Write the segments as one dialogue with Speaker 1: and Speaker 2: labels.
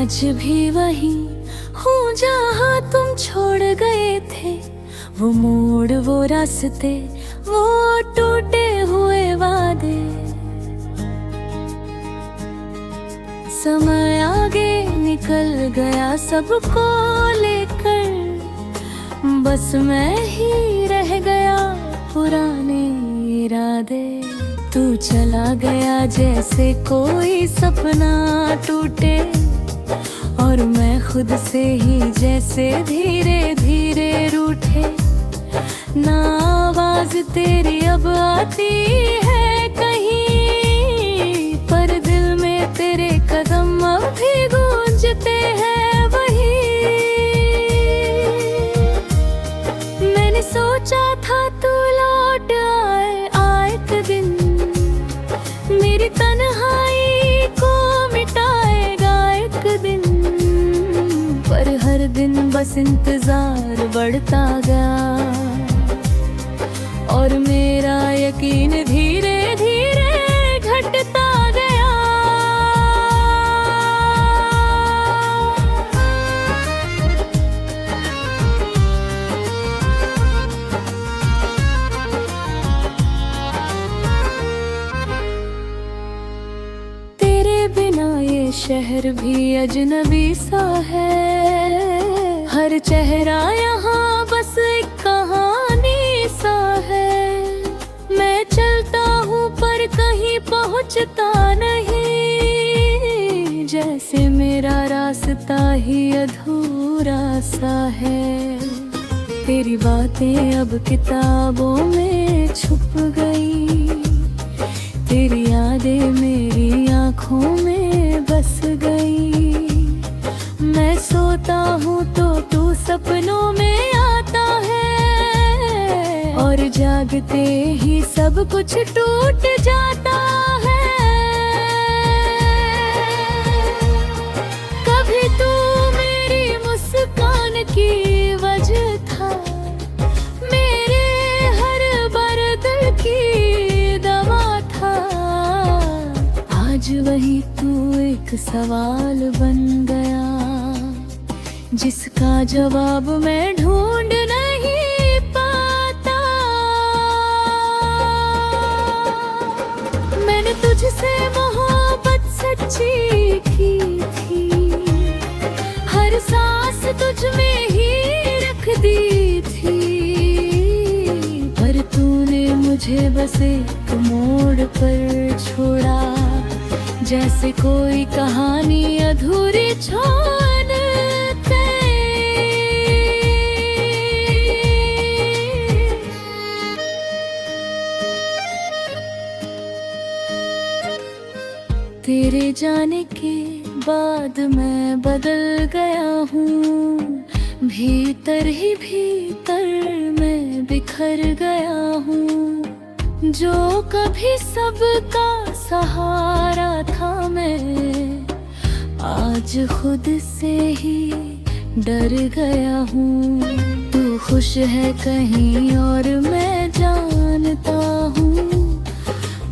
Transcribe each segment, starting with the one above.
Speaker 1: आज भी वही हूँ जहाँ तुम छोड़ गए थे। वो मोड़, वो रास्ते, वो टूटे हुए वादे। समय आगे निकल गया सबको लेकर, बस मैं ही रह गया पुराने इरादे। तू चला गया जैसे कोई सपना टूटे, और मैं खुद से ही जैसे धीरे धीरे रूठे। ना आवाज तेरी अब आती है कहीं, पर दिल में तेरे कदम अब भी गूंजते हैं वही। मैंने सोचा था तू लौट आए एक दिन, मेरी तन्हाई को मिटाएगा एक दिन। पर हर दिन बस इंतजार बढ़ता गया, और मेरा यकीन धीरे धीरे घटता गया। तेरे बिना ये शहर भी अजनबी सा है, हर चेहरा यहाँ बस एक कहानी सा है। मैं चलता हूँ पर कहीं पहुँचता नहीं, जैसे मेरा रास्ता ही अधूरा सा है। तेरी बातें अब किताबों में छुप गई, तेरी यादें मेरी आँखों में बस गई। मैं सोता हूँ तो तू सपनों में आता है, और जागते ही सब कुछ टूट जाता है। कभी तू मेरी मुस्कान की वजह था, मेरे हर दर्द की दवा था। आज वही तू एक सवाल बन गया, जिसका जवाब मैं ढूंढ नहीं पाता। मैंने तुझसे मोहब्बत सच्ची की थी, हर सांस तुझ में ही रख दी थी। पर तूने मुझे बस एक मोड़ पर छोड़ा, जैसे कोई कहानी अधूरी छोड़। तेरे जाने के बाद मैं बदल गया हूँ, भीतर ही भीतर मैं बिखर गया हूँ। जो कभी सबका सहारा था मैं, आज खुद से ही डर गया हूँ। तू खुश है कहीं और मैं जानता हूँ,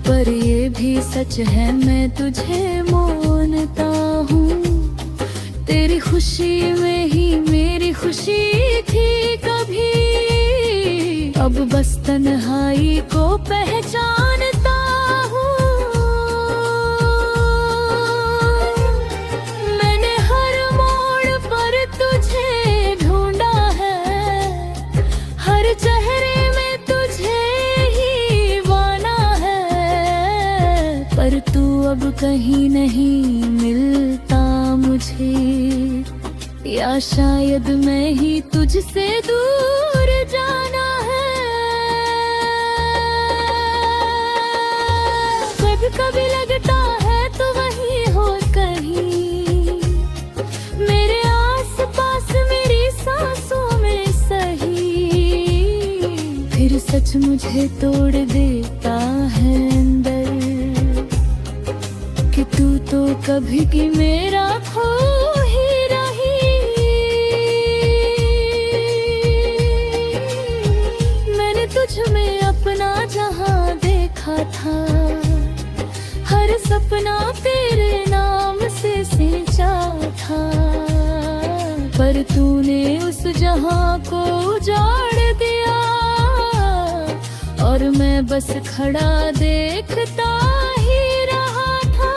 Speaker 1: पर ये भी सच है मैं तुझे मानता हूँ। तेरी खुशी में ही मेरी खुशी थी कभी, अब बस तन्हाई को पहचानता हूँ। मैंने हर मोड़ पर तुझे ढूंढा है, हर चेहरे में तुझे ही बाना है। पर तू अब कहीं नहीं मिलता मुझे, या शायद मैं ही तुझसे दूर जाना है। कभी कभी लगता है तो वही हो कहीं, मेरे आस पास मेरी सांसों में सही। फिर सच मुझे तोड़ देता है अंदर, कि तू तो कभी की मेरा खो ही रही। मैंने तुझ में अपना जहां देखा था, हर सपना तेरे नाम से सींचा था। फिर तूने उस जहां को उजाड़ दिया और मैं बस खड़ा देखता ही रहा था।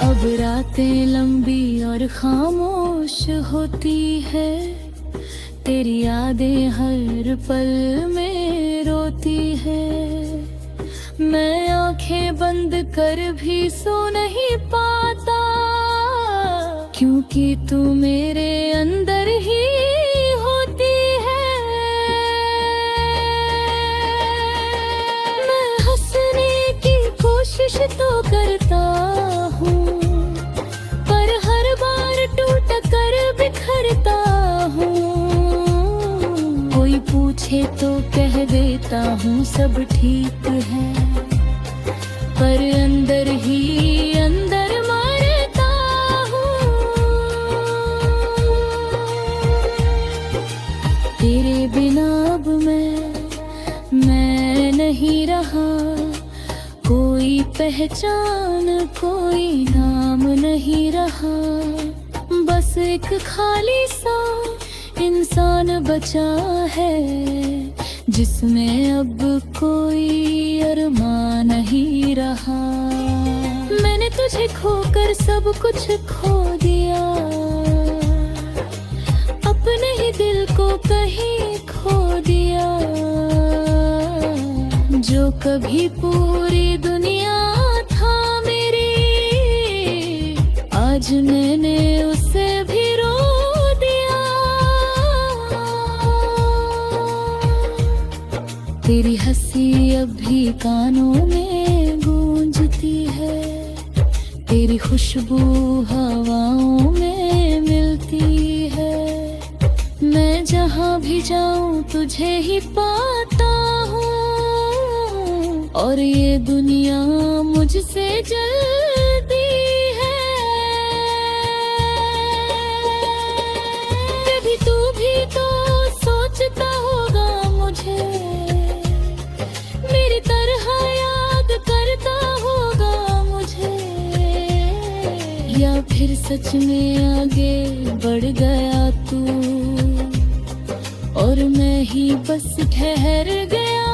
Speaker 1: अब रातें लंबी और खामोश होती है, तेरी यादें हर पल में रोती है। मैं आंखें बंद कर भी सो नहीं पाता, क्योंकि तू मेरे अंदर ही होती है। मैं हंसने की कोशिश तो करता हूँ, पर हर बार टूट कर बिखरता हूँ। कोई पूछे तो कह देता हूँ सब ठीक है, पर अंदर ही अंदर मरता हूँ। तेरे बिना अब मैं नहीं रहा, कोई पहचान कोई नाम नहीं रहा। बस एक खाली सा इंसान बचा है, जिसमें अब कोई अरमान नहीं रहा। मैंने तुझे खोकर सब कुछ खो दिया, अपने ही दिल को कहीं खो दिया। जो कभी पूरी दुनिया था मेरी, आज मैंने उसे भी रो दिया। तेरी हंसी अब भी कानों में गूंजती है, तेरी खुशबू हवाओं में मिलती है। मैं जहाँ भी जाऊँ तुझे ही पाता हूँ, और ये दुनिया मुझसे जलती है। कभी तू भी तो सोचता होगा मुझे, मेरी तरह याद करता होगा मुझे, या फिर सच में आगे बढ़ गया तू और मैं ही बस ठहर गया।